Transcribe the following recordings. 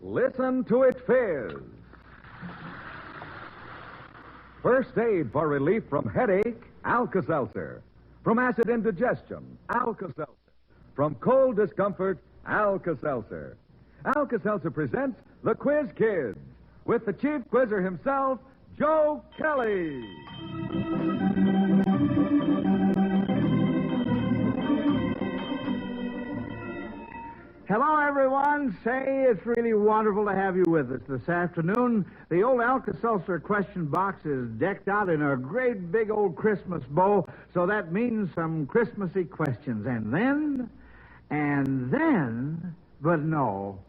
Listen to it fizz. First aid for relief from headache, Alka-Seltzer. From acid indigestion, Alka-Seltzer. From cold discomfort, Alka-Seltzer. Alka-Seltzer presents the Quiz Kids with the chief quizzer himself, Joe Kelly. Hello, everyone. Say, it's really wonderful to have you with us this afternoon. The old Alka-Seltzer question box is decked out in a great big old Christmas bow, so that means some Christmassy questions. And then, but no,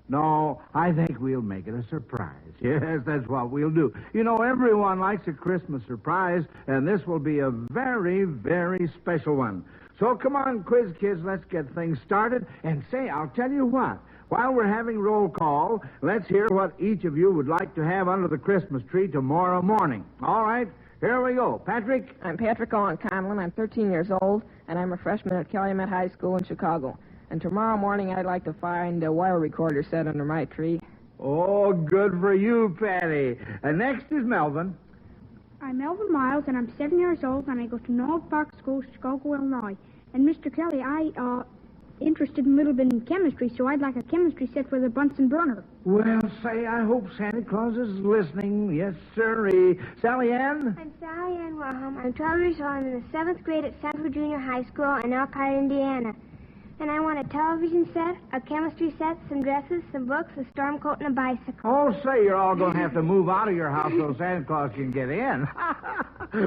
I think we'll make it a surprise. Yes, that's what we'll do. You know, everyone likes a Christmas surprise, and this will be a very, very special one. So come on, Quiz Kids, let's get things started. And say, I'll tell you what, while we're having roll call, let's hear what each of you would like to have under the Christmas tree tomorrow morning. All right, here we go. Patrick? I'm Patrick Owen Conlon. I'm 13 years old, and I'm a freshman at Calumet High School in Chicago. And tomorrow morning, I'd like to find a wire recorder set under my tree. Oh, good for you, Patty. And next is Melvin. I'm Melvin Miles, and I'm 7 years old, and I go to North Park School, Chicago, Illinois. And Mr. Kelly, I interested a little bit in chemistry, so I'd like a chemistry set for the Bunsen burner. Well, say, I hope Santa Claus is listening. Yes, sirree. Sally Ann? I'm Sally Ann Wilhelm. I'm 12 years old. I'm in the 7th grade at Central Junior High School in Elkhart, Indiana. And I want a television set, a chemistry set, some dresses, some books, a storm coat, and a bicycle. Oh, say, you're all going to have to move out of your house so Santa Claus can get in.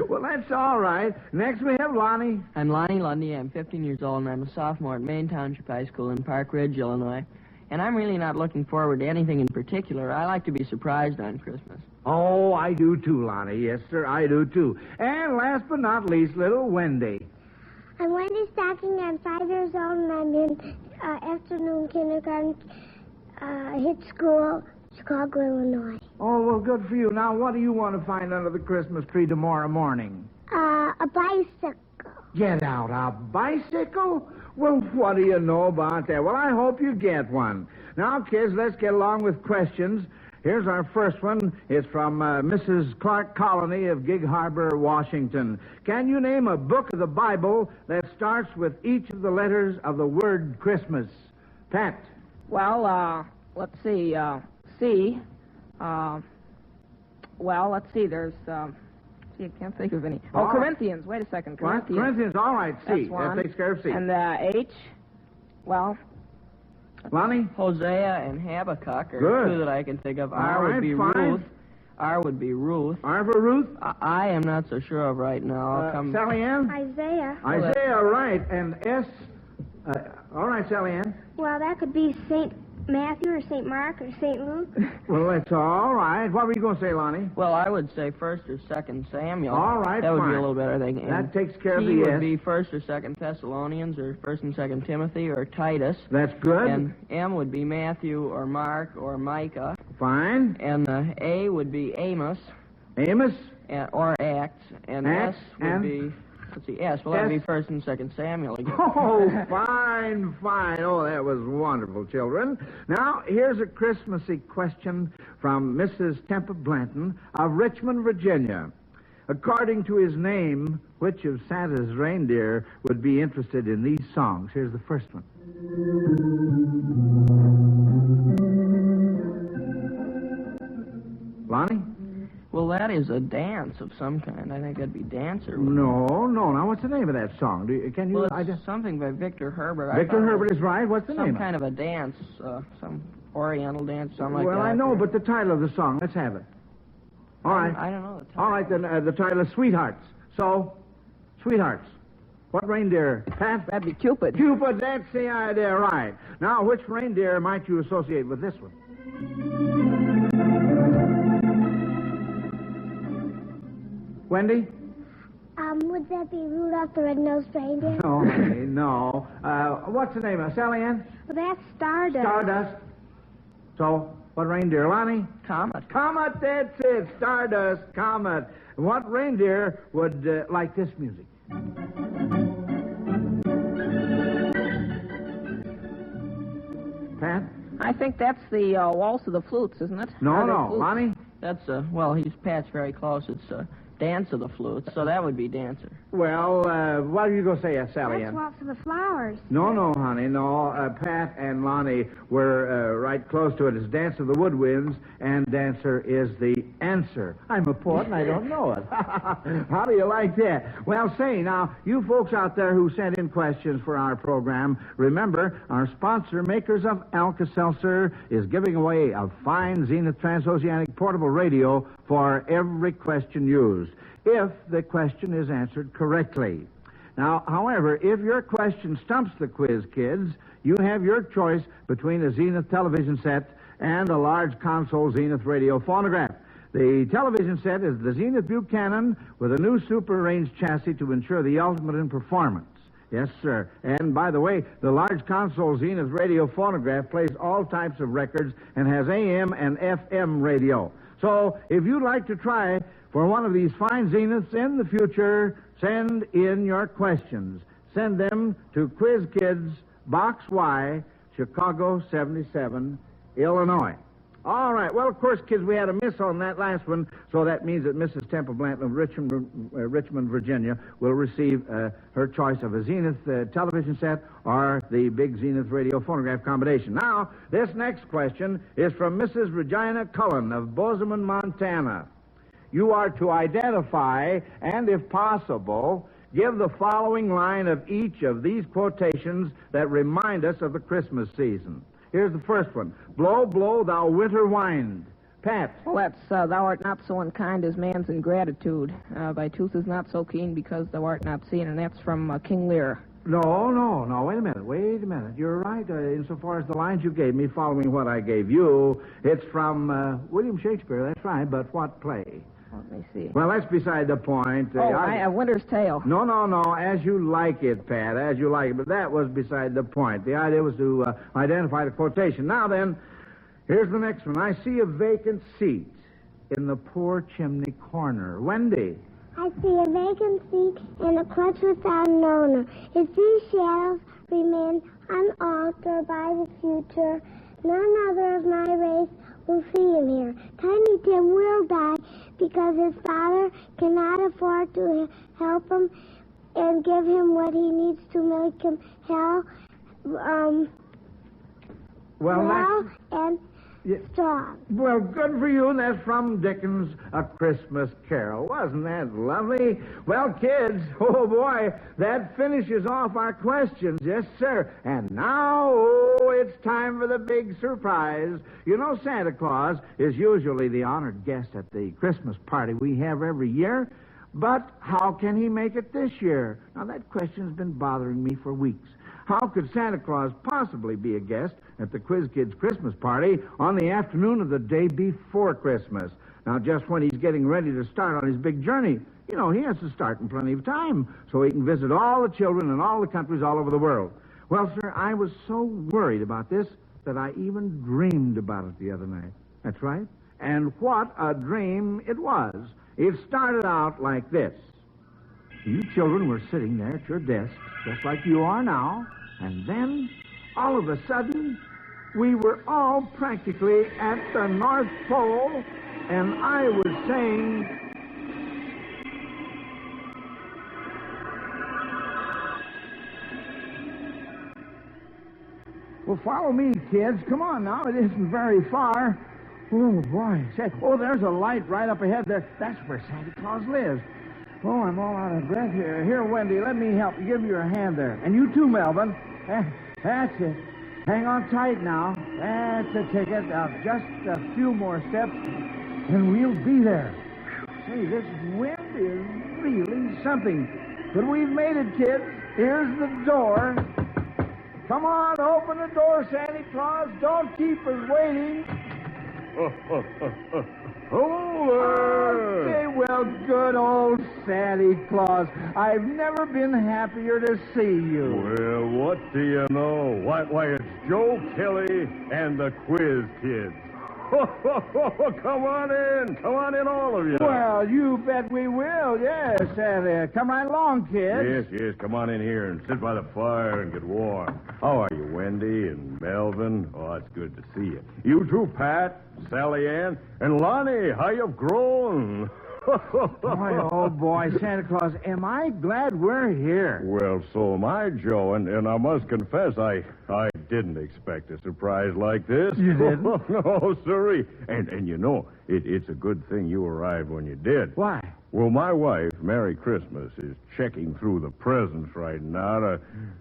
Well, that's all right. Next we have Lonnie. I'm Lonnie Lundy. I'm 15 years old, and I'm a sophomore at Maine Township High School in Park Ridge, Illinois. And I'm really not looking forward to anything in particular. I like to be surprised on Christmas. Oh, I do too, Lonnie. Yes, sir, I do too. And last but not least, little Wendy. I'm Wendy Stocking. I'm 5 years old, and I'm in afternoon kindergarten, hit school, Chicago, Illinois. Oh, well, good for you. Now, what do you want to find under the Christmas tree tomorrow morning? A bicycle. Get out, a bicycle? Well, what do you know about that? Well, I hope you get one. Now, kids, let's get along with questions. Here's our first one. It's from Mrs. Clark Colony of Gig Harbor, Washington. Can you name a book of the Bible that starts with each of the letters of the word Christmas? Pat? Well, let's see. Let's see. There's, I can't think of any. Oh, Corinthians. Wait a second. Corinthians. What? Corinthians, all right, C. That's one. That takes care of C. And H, well... Lonnie? Hosea and Habakkuk are Good. two that I can think of. All R would right, be fine. Ruth. R would be Ruth. R for Ruth? I am not so sure of right now. I'll come... Sally Ann? Isaiah. Isaiah, right. And S? All right, Sally Ann. Well, that could be St. Matthew or St. Mark or St. Luke. Well, that's all right. What were you going to say, Lonnie? Well, I would say 1st or 2nd Samuel. All right, that would fine. be a little better, I think. And that takes care of T the would S. be 1st or 2nd Thessalonians or 1st and 2nd Timothy or Titus. That's good. And M would be Matthew or Mark or Micah. Fine. And A would be Amos. Amos? Or Acts. And Acts, S would be... Let's see, S. Well, that would be 1st and 2nd Samuel again. Oh, fine. Oh, that was wonderful, children. Now, here's a Christmassy question from Mrs. Temple Blanton of Richmond, Virginia. According to his name, which of Santa's reindeer would be interested in these songs? Here's the first one. Lonnie? Well, that is a dance of some kind. I think that'd be Dancer. No. Now, what's the name of that song? Can you... Well, it's something by Victor Herbert. Victor Herbert is right. What's the name? Some kind of a dance, some Oriental dance, something like that. Well, I know, but the title of the song, let's have it. All right. I don't know the title. All right, then the title is Sweethearts. So, Sweethearts. What reindeer? Pat? That'd be Cupid. Cupid, that's the idea, right. Now, which reindeer might you associate with this one? Wendy? Would that be Rudolph the Red-Nosed Reindeer? No, honey, no. What's the name of Sally Ann? Well, that's Stardust. Stardust. So, what reindeer, Lonnie? Comet. Comet, that's it. Stardust, Comet. What reindeer would like this music? Pat? I think that's the Waltz of the Flutes, isn't it? No, Flutes? Lonnie? That's, Pat's very close. It's Dance of the Flutes, so that would be Dancer. Well, what are you going to say, Sally That's Ann? Waltz of the Flowers. No, honey, no. Pat and Lonnie were right close to it. It's Dance of the Woodwinds, and Dancer is the answer. I'm a poet, and I don't know it. How do you like that? Well, say, now, you folks out there who sent in questions for our program, remember, our sponsor, makers of Alka-Seltzer, is giving away a fine Zenith transoceanic portable radio for every question used, if the question is answered correctly. Now, however, if your question stumps the quiz kids, you have your choice between a Zenith television set and a large console Zenith radio phonograph. The television set is the Zenith Buchanan with a new super range chassis to ensure the ultimate in performance. Yes, sir. And by the way, the large console Zenith radio phonograph plays all types of records and has AM and FM radio. So, if you'd like to try for one of these fine Zeniths in the future, send in your questions. Send them to Quiz Kids, Box Y, Chicago 77, Illinois. All right. Well, of course, kids, we had a miss on that last one, so that means that Mrs. Temple Blanton of Richmond, Virginia, will receive her choice of a Zenith television set or the big Zenith radio phonograph combination. Now, this next question is from Mrs. Regina Cullen of Bozeman, Montana. You are to identify and, if possible, give the following line of each of these quotations that remind us of the Christmas season. Here's the first one. Blow, blow, thou winter wind. Pat. Well, that's thou art not so unkind as man's ingratitude. Thy tooth is not so keen because thou art not seen, and that's from King Lear. No, wait a minute. You're right insofar as the lines you gave me following what I gave you. It's from William Shakespeare, that's right, but what play? Let me see. Well, that's beside the point. Winter's Tale. No, as you like it, Pat, as you like it. But that was beside the point. The idea was to identify the quotation. Now then, here's the next one. I see a vacant seat in the poor chimney corner. Wendy. I see a vacant seat in a crutch without an owner. If these shadows remain unaltered by the future, none other of my race will see him here. Tiny Tim will die because his father cannot afford to help him and give him what he needs to make him strong. Well, good for you. And that's from Dickens' A Christmas Carol. Wasn't that lovely? Well, kids, oh boy, that finishes off our questions. Yes, sir. And now, it's time for the big surprise. You know, Santa Claus is usually the honored guest at the Christmas party we have every year. But how can he make it this year? Now, that question's been bothering me for weeks. How could Santa Claus possibly be a guest at the Quiz Kids Christmas party on the afternoon of the day before Christmas? Now, just when he's getting ready to start on his big journey, you know, he has to start in plenty of time so he can visit all the children in all the countries all over the world. Well, sir, I was so worried about this that I even dreamed about it the other night. That's right. And what a dream it was. It started out like this. You children were sitting there at your desks, just like you are now, and then, all of a sudden, we were all practically at the North Pole, and I was saying... Well, follow me, kids. Come on now. It isn't very far. Oh, boy. Say, there's a light right up ahead there. That's where Santa Claus lives. Oh, I'm all out of breath here. Here, Wendy, let me help you. Give you a hand there. And you too, Melvin. That's it. Hang on tight now. That's the ticket. Just a few more steps, and we'll be there. Say, this wind is really something. But we've made it, kids. Here's the door. Come on, open the door, Santa Claus. Don't keep us waiting. Okay, well, good old Santa Claus. I've never been happier to see you. Well, what do you know? Why, it's Joe Kelly and the Quiz Kids. Come on in, all of you. Well, you bet we will, yes. Come right along, kids. Yes, come on in here and sit by the fire and get warm. How are you, Wen? Wendy and Melvin. Oh, it's good to see you. You too, Pat, Sally Ann, and Lonnie. How you've grown. Boy, oh, boy, Santa Claus, am I glad we're here. Well, so am I, Joe, and I must confess, I didn't expect a surprise like this. You didn't? No, sirree. And you know, it's a good thing you arrived when you did. Why? Well, my wife, Merry Christmas, is checking through the presents right now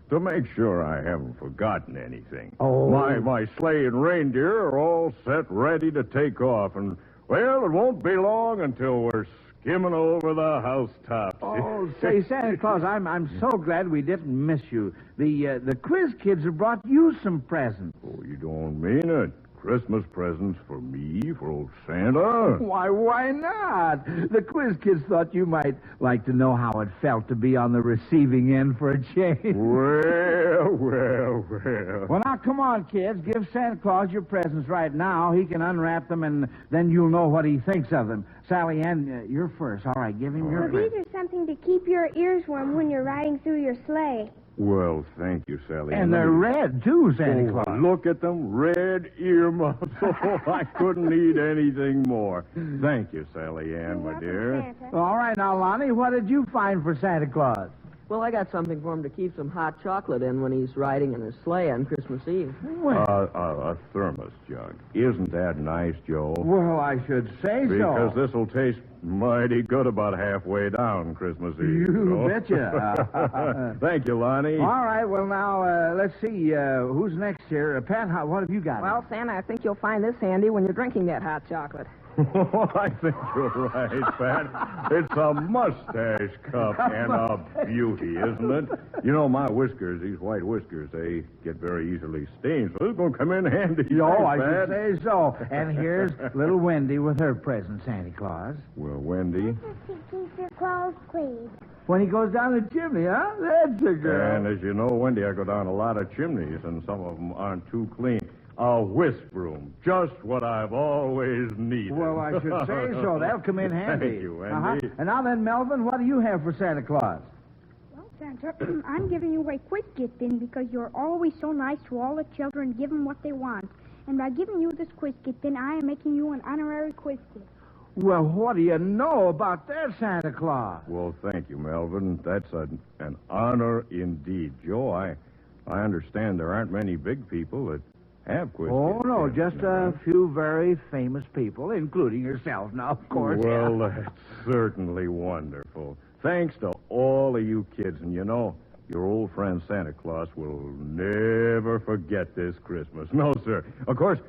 to make sure I haven't forgotten anything. Oh. My sleigh and reindeer are all set, ready to take off, and, well, it won't be long until we're skimming over the housetops. Oh, say, Santa Claus, I'm so glad we didn't miss you. The Quiz Kids have brought you some presents. Oh, you don't mean it? Christmas presents for me, for old Santa? Why not? The Quiz Kids thought you might like to know how it felt to be on the receiving end for a change. Well. Well, now, come on, kids. Give Santa Claus your presents right now. He can unwrap them, and then you'll know what he thinks of them. Sally Ann, you're first. All right, give him your Well, these are something to keep your ears warm when you're riding through your sleigh. Well, thank you, Sally. And they're red, too, Santa Claus. Look at them, red earmuffs. Oh, I couldn't need anything more. Thank you, Sally Ann, my dear. Santa. All right, now, Lonnie, what did you find for Santa Claus? Well, I got something for him to keep some hot chocolate in when he's riding in his sleigh on Christmas Eve. A thermos jug. Isn't that nice, Joe? Well, I should say so. Because this'll taste mighty good about halfway down Christmas Eve. You betcha. Thank you, Lonnie. All right, well, now, let's see. Who's next here? Pat, what have you got? Well, Santa, I think you'll find this handy when you're drinking that hot chocolate. I think you're right, Pat. It's a mustache cup and a beauty, isn't it? You know, my whiskers, these white whiskers, they get very easily stained, so it's going to come in handy. I Pat. should say so. And here's little Wendy with her present, Santa Claus. Well, Wendy. Keep your clothes clean. When he goes down the chimney, huh? That's a girl. And as you know, Wendy, I go down a lot of chimneys, and some of them aren't too clean. A whisk broom, just what I've always needed. Well, I should say so. That'll come in handy. Thank you, Wendy. And now then, Melvin, what do you have for Santa Claus? Well, Santa, I'm giving you a quiz kit then because you're always so nice to all the children, give them what they want. And by giving you this quiz kit, then I am making you an honorary quiz kit. Well, what do you know about that, Santa Claus? Well, thank you, Melvin. That's an honor indeed. Joe, I understand there aren't many big people that have quiz kits. No, just a few very famous people, including yourself, now, of course. Well, that's certainly wonderful. Thanks to all of you kids. And you know, your old friend Santa Claus will never forget this Christmas. No, sir. Of course,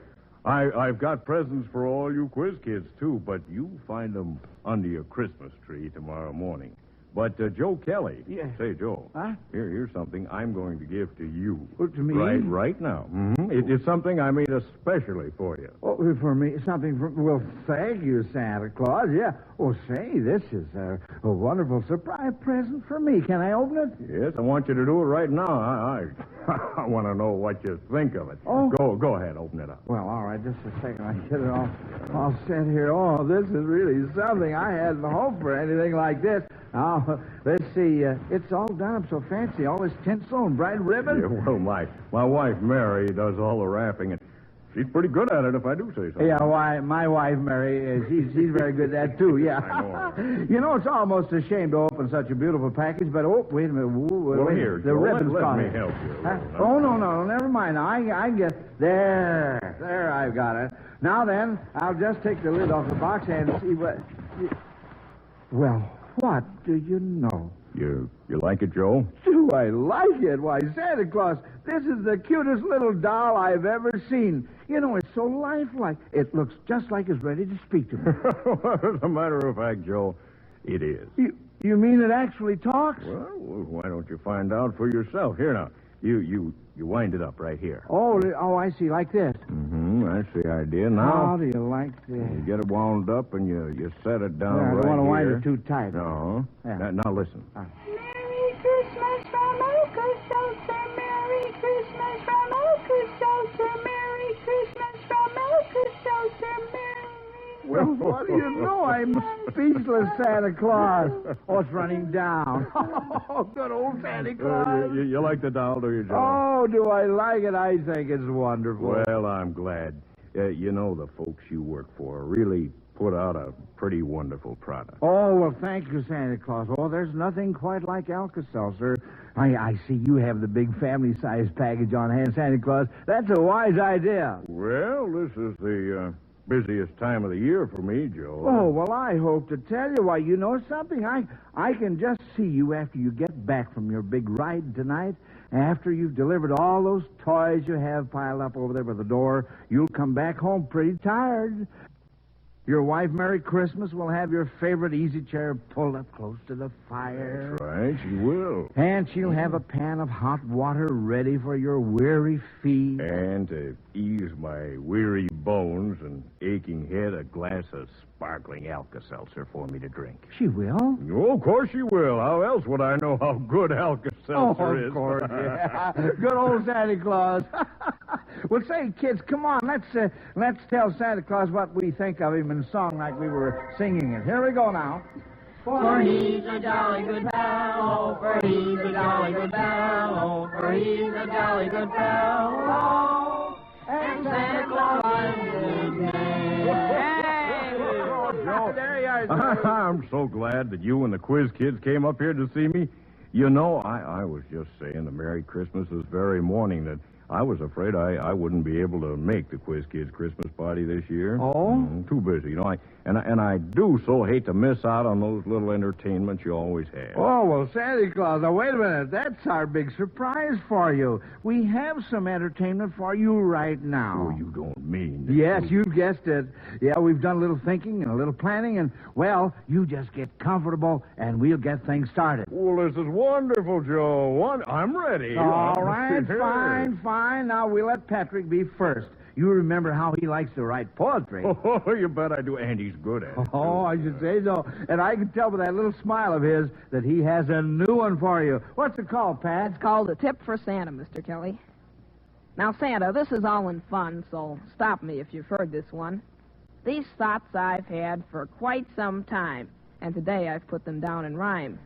I've got presents for all you quiz kids, too, but you find them under your Christmas tree tomorrow morning. But, Joe Kelly. Yeah. Say, Joe. Huh? Here's something I'm going to give to you. Oh, to me? Right now. Mm-hmm. It's something I made especially for you. Oh, for me, something for... Well, thank you, Santa Claus. Yeah. Oh, say, this is a wonderful surprise present for me. Can I open it? Yes, I want you to do it right now. I want to know what you think of it. Oh. Go ahead, open it up. Well, all right, just a second. I get it all set here. Oh, this is really something. I hadn't hoped for anything like this. Now, let's see. It's all done up so fancy. All this tinsel and bright ribbon. Yeah, well, my wife, Mary, does all the wrapping, and she's pretty good at it, if I do say so. Yeah, why, my wife, Mary, she's very good at that, too, yeah. I know. You know, it's almost a shame to open such a beautiful package, but, oh, wait a minute. Well, wait, here, the Joe, ribbon's let gone. me help you. Huh? Oh, no, never mind. I get... There, I've got it. Now then, I'll just take the lid off the box and see what... Well, what do you know? You like it, Joe? Do I like it? Why, Santa Claus, this is the cutest little doll I've ever seen. You know, it's so lifelike. It looks just like it's ready to speak to me. As a matter of fact, Joe, it is. You mean it actually talks? Well, why don't you find out for yourself? Here now, you wind it up right here. Oh, I see, like this. Mm-hmm, that's the idea. Now, How do you like this? you get it wound up and you set it down I right don't want to wind here. it too tight. No. Yeah. Now listen. Merry Christmas from Alka-Seltzer. Merry Christmas from Alka-Seltzer. Merry Christmas from Alka-Seltzer. Merry Well, what do you know? I'm speechless, Santa Claus. Oh, it's running down. Oh, good old Santa Claus. You like the doll, do you, Joe? Oh, do I like it? I think it's wonderful. Well, I'm glad. You know, the folks you work for really put out a pretty wonderful product. Oh, well, thank you, Santa Claus. Oh, there's nothing quite like Alka-Seltzer. I see you have the big family-sized package on hand, Santa Claus. That's a wise idea. Well, this is the busiest time of the year for me, Joe. Oh, well, I hope to tell you. Why, you know something? I can just see you after you get back from your big ride tonight. After you've delivered all those toys you have piled up over there by the door, you'll come back home pretty tired. Your wife, Merry Christmas, will have your favorite easy chair pulled up close to the fire. That's right, she will. And she'll have a pan of hot water ready for your weary feet. And to ease my weary bones and aching head, a glass of sparkling Alka-Seltzer for me to drink. She will? Oh, of course she will. How else would I know how good Alka-Seltzer is? Of course, yeah. Good old Santa Claus. Well, say, kids, come on. Let's tell Santa Claus what we think of him in song like we were singing it. Here we go now. For he's a jolly good fellow, for he's a jolly good fellow, for he's a jolly good fellow, and Santa Claus is his name. Joe. There you are. I'm so glad that you and the Quiz Kids came up here to see me. You know, I was just saying the Merry Christmas this very morning that I was afraid I wouldn't be able to make the Quiz Kids Christmas party this year. Oh? Too busy, you know. And I do so hate to miss out on those little entertainments you always have. Oh, well, Santa Claus, now wait a minute. That's our big surprise for you. We have some entertainment for you right now. Oh, you don't mean that. Yes, you've guessed it. Yeah, we've done a little thinking and a little planning, and, well, you just get comfortable, and we'll get things started. Well, this is wonderful, Joe. I'm ready. All right, fine. Now, we'll let Patrick be first. You remember how he likes to write poetry. Oh, you bet I do, and he's good at it. Oh, I should say so. And I can tell by that little smile of his that he has a new one for you. What's it called, Pat? It's called A Tip for Santa, Mr. Kelly. Now, Santa, this is all in fun, so stop me if you've heard this one. These thoughts I've had for quite some time, and today I've put them down in rhyme.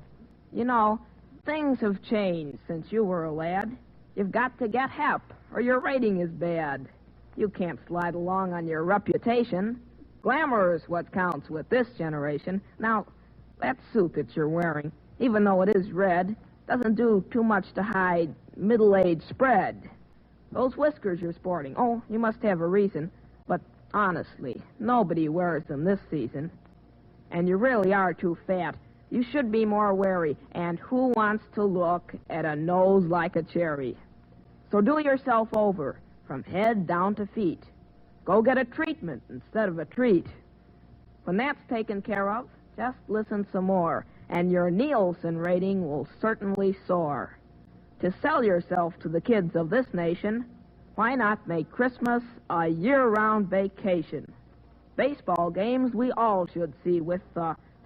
You know, things have changed since you were a lad. You've got to get help, or your rating is bad. You can't slide along on your reputation. Glamour is what counts with this generation. Now, that suit that you're wearing, even though it is red, doesn't do too much to hide middle-age spread. Those whiskers you're sporting, oh, you must have a reason. But honestly, nobody wears them this season. And you really are too fat. You should be more wary. And who wants to look at a nose like a cherry? So do yourself over, from head down to feet. Go get a treatment instead of a treat. When that's taken care of, just listen some more, and your Nielsen rating will certainly soar. To sell yourself to the kids of this nation, why not make Christmas a year-round vacation? Baseball games we all should see with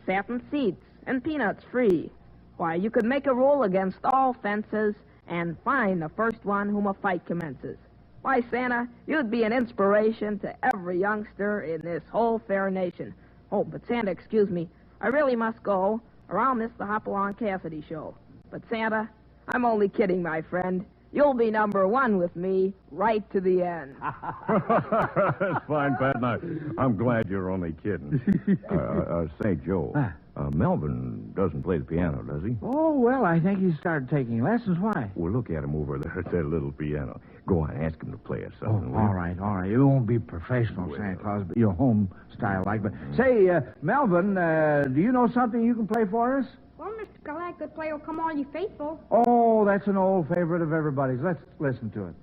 satin seats and peanuts free. Why, you could make a rule against all fences and fine the first one whom a fight commences. Why, Santa, you'd be an inspiration to every youngster in this whole fair nation. Oh, but Santa, excuse me, I really must go, or I'll miss the Hopalong Cassidy show. But Santa, I'm only kidding, my friend. You'll be number one with me right to the end. That's fine, Pat. Now, I'm glad you're only kidding. Say, Joe, Melvin doesn't play the piano, does he? Oh, well, I think he started taking lessons. Why? Well, look at him over there at that little piano. Go on, ask him to play us something. All right. It won't be professional, Santa Claus, but your home style like. But say, Melvin, do you know something you can play for us? Well, Mr. Kelly, I could play "Oh Come All You Faithful." Oh, that's an old favorite of everybody's. Let's listen to it.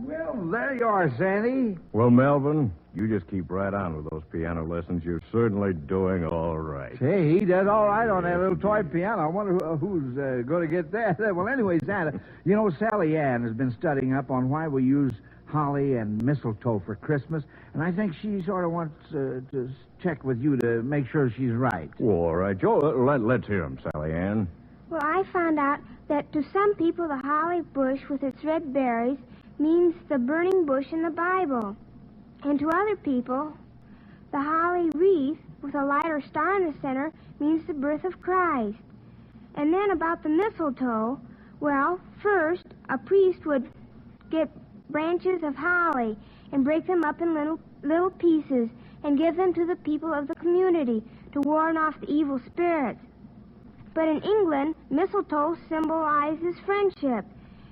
Well, there you are, Sandy. Well, Melvin, you just keep right on with those piano lessons. You're certainly doing all right. Hey, he does all right on that little toy piano. I wonder who's going to get that. Well, anyway, Santa, you know, Sally Ann has been studying up on why we use holly and mistletoe for Christmas, and I think she sort of wants to check with you to make sure she's right. Well, all right, Joe, let's hear him, Sally Ann. Well, I found out that to some people the holly bush with its red berries means the burning bush in the Bible. And to other people, the holly wreath with a lighter star in the center means the birth of Christ. And then about the mistletoe, well, first, a priest would get branches of holly and break them up in little pieces and give them to the people of the community to warn off the evil spirits. But in England, mistletoe symbolizes friendship.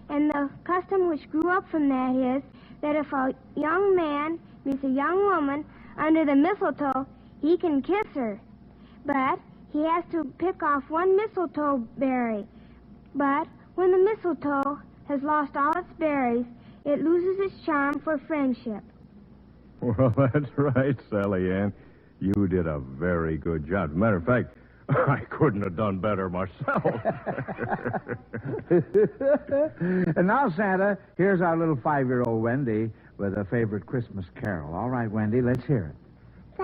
And the custom which grew up from that is that if a young man meets a young woman under the mistletoe, he can kiss her. But he has to pick off one mistletoe berry. But when the mistletoe has lost all its berries, it loses its charm for friendship. Well, that's right, Sally Ann. You did a very good job. As a matter of fact, I couldn't have done better myself. And now, Santa, here's our little 5-year-old Wendy with a favorite Christmas carol. All right, Wendy, let's hear it.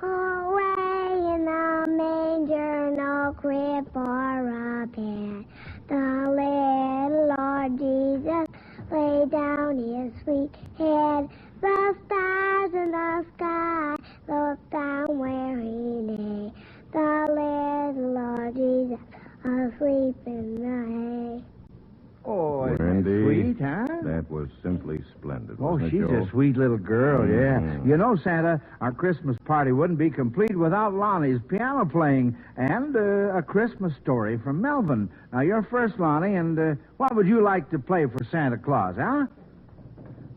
Away in the manger, no crib or a bed. The little Lord Jesus lay down his sweet head. The stars in the sky looked down where he lay. The little Lord Jesus asleep in the hay. Oh, isn't Wendy, that sweet, huh? That was simply splendid. Oh, wasn't it, she's Joe? a sweet little girl, yeah. Mm. You know, Santa, our Christmas party wouldn't be complete without Lonnie's piano playing and a Christmas story from Melvin. Now, you're first, Lonnie, and what would you like to play for Santa Claus, huh?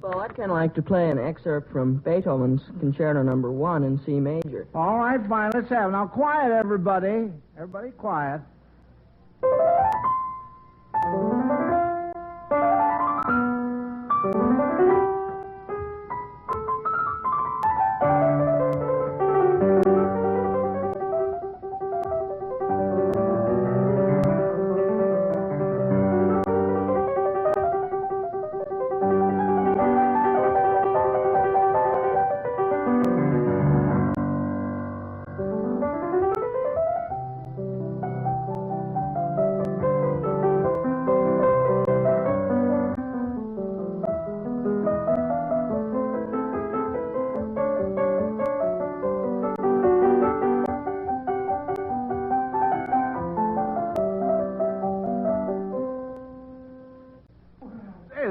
Well, I'd kind of like to play an excerpt from Beethoven's Concerto No. 1 in C major. All right, fine, let's have it. Now, quiet, everybody. Everybody quiet.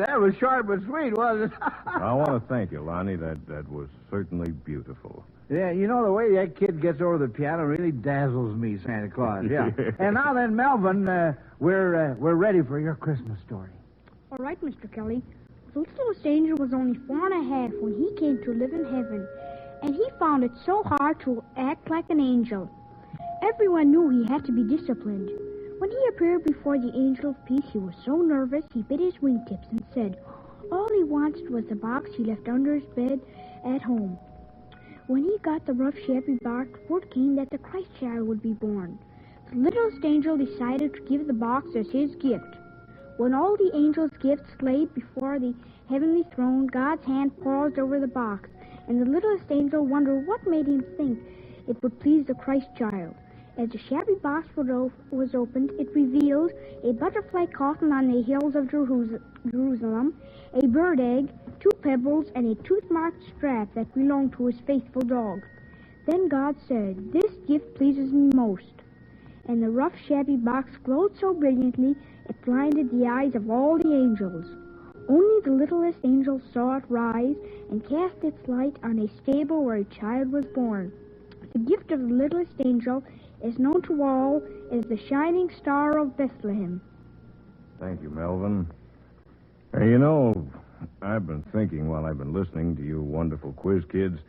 That was short but sweet, wasn't it? I want to thank you, Lonnie. That was certainly beautiful. Yeah, you know, the way that kid gets over the piano really dazzles me, Santa Claus. Yeah. And now then, Melvin, we're ready for your Christmas story. All right, Mr. Kelly. The littlest angel was only 4 1/2 when he came to live in heaven, and he found it so hard to act like an angel. Everyone knew he had to be disciplined. When he appeared before the angel of peace, he was so nervous he bit his wingtips and said all he wanted was the box he left under his bed at home. When he got the rough, shabby box, word came that the Christ child would be born. The littlest angel decided to give the box as his gift. When all the angels' gifts laid before the heavenly throne, God's hand paused over the box, and the littlest angel wondered what made him think it would please the Christ child. As the shabby box was opened, it revealed a butterfly coffin on the hills of Jerusalem, a bird egg, 2 pebbles, and a tooth-marked strap that belonged to his faithful dog. Then God said, "This gift pleases me most." And the rough, shabby box glowed so brilliantly it blinded the eyes of all the angels. Only the littlest angel saw it rise and cast its light on a stable where a child was born. The gift of the littlest angel is known to all as the shining star of Bethlehem. Thank you, Melvin. Hey, you know, I've been thinking while I've been listening to you wonderful quiz kids,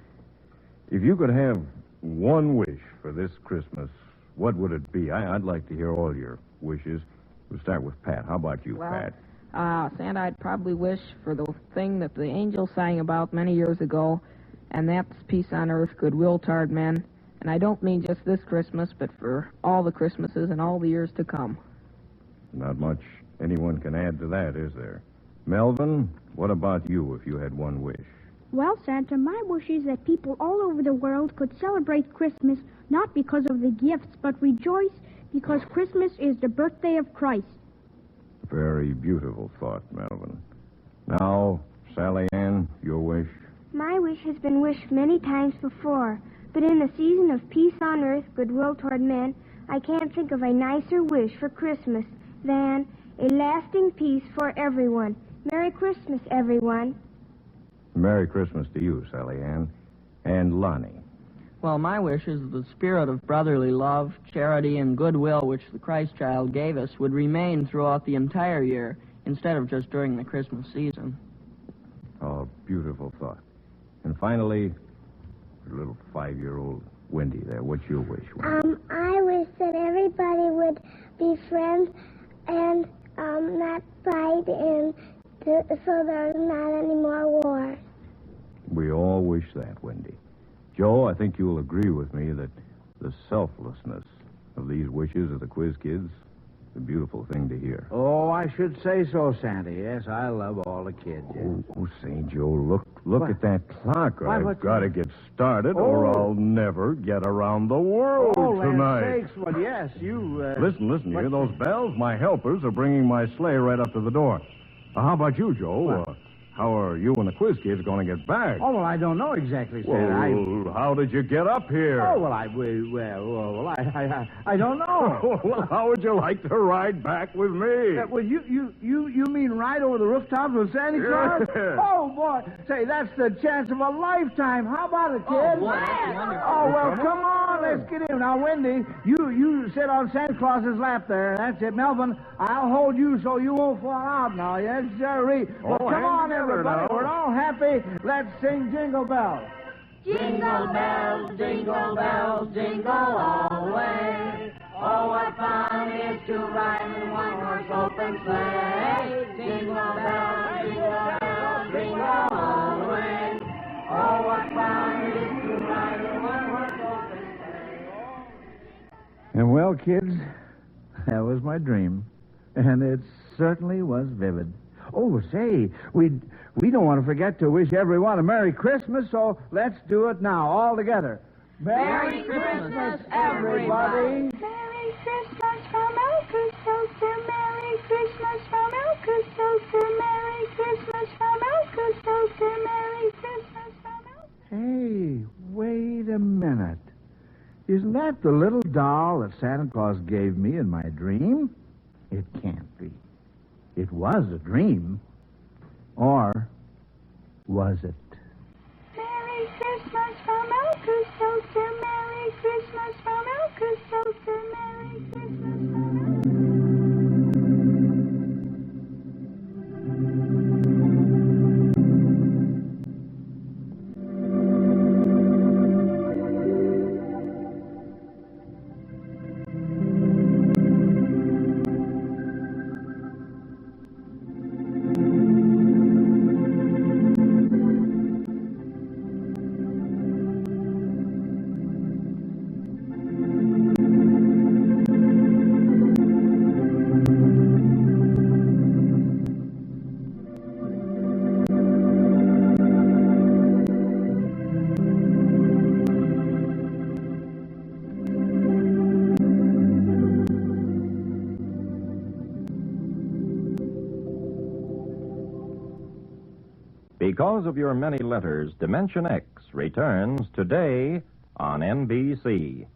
if you could have one wish for this Christmas, what would it be? I'd like to hear all your wishes. We'll start with Pat. How about you, Well, Pat? Santa, I'd probably wish for the thing that the angels sang about many years ago, and that's peace on earth, goodwill toward men. And I don't mean just this Christmas, but for all the Christmases and all the years to come. Not much anyone can add to that, is there? Melvin, what about you if you had one wish? Well, Santa, my wish is that people all over the world could celebrate Christmas not because of the gifts, but rejoice because Christmas is the birthday of Christ. Very beautiful thought, Melvin. Now, Sally Ann, your wish? My wish has been wished many times before, but in the season of peace on earth, goodwill toward men, I can't think of a nicer wish for Christmas than a lasting peace for everyone. Merry Christmas, everyone. Merry Christmas to you, Sally Ann. And Lonnie. Well, my wish is that the spirit of brotherly love, charity, and goodwill which the Christ child gave us would remain throughout the entire year instead of just during the Christmas season. Oh, beautiful thought. And finally, your little 5-year-old Wendy there. What's your wish, Wendy? I wish that everybody would be friends and not fight, and so there's not any more wars. We all wish that, Wendy. Joe, I think you'll agree with me that the selflessness of these wishes of the Quiz Kids is a beautiful thing to hear. Oh, I should say so, Santa. Yes, I love all the kids. Yes. Oh, say, Joe, look at that clock. I've got to get started, Oh. or I'll never get around the world tonight. Land's sakes. Well, yes, you... Listen, you hear those bells? My helpers are bringing my sleigh right up to the door. How about you, Joe? How are you and the Quiz Kids going to get back? Oh, well, I don't know exactly, Santa. Well, how did you get up here? Oh, well, I don't know. Well, how would you like to ride back with me? Well, you mean ride over the rooftops with Santa Claus? Yes. Oh, boy. Say, that's the chance of a lifetime. How about it, kid? Oh, well, come on. Let's get in. Now, Wendy, you sit on Santa Claus's lap there. That's it. Melvin, I'll hold you so you won't fall out now. Yes, sir. Well, come on, everybody. We're all happy. Let's sing Jingle Bells. Jingle bells, jingle bells, jingle all the way. Oh, what fun it is to ride in one horse open sleigh. Jingle bells, jingle bells, jingle all the way. Oh, what fun it is to ride in one horse open sleigh. And well, kids, that was my dream. And it certainly was vivid. Oh, say, we don't want to forget to wish everyone a Merry Christmas, so let's do it now, all together. Merry Christmas, everybody. Merry Christmas from Alka-Seltzer. Merry Christmas from Alka-Seltzer. Merry Christmas from Alka-Seltzer. Merry Christmas from Alka-Seltzer. Hey, wait a minute. Isn't that the little doll that Santa Claus gave me in my dream? It can't be. It was a dream. Or was it? Merry Christmas from Alka-Seltzer. Merry Christmas from Alka-Seltzer. Merry Christmas from Because of your many letters, Dimension X returns today on NBC.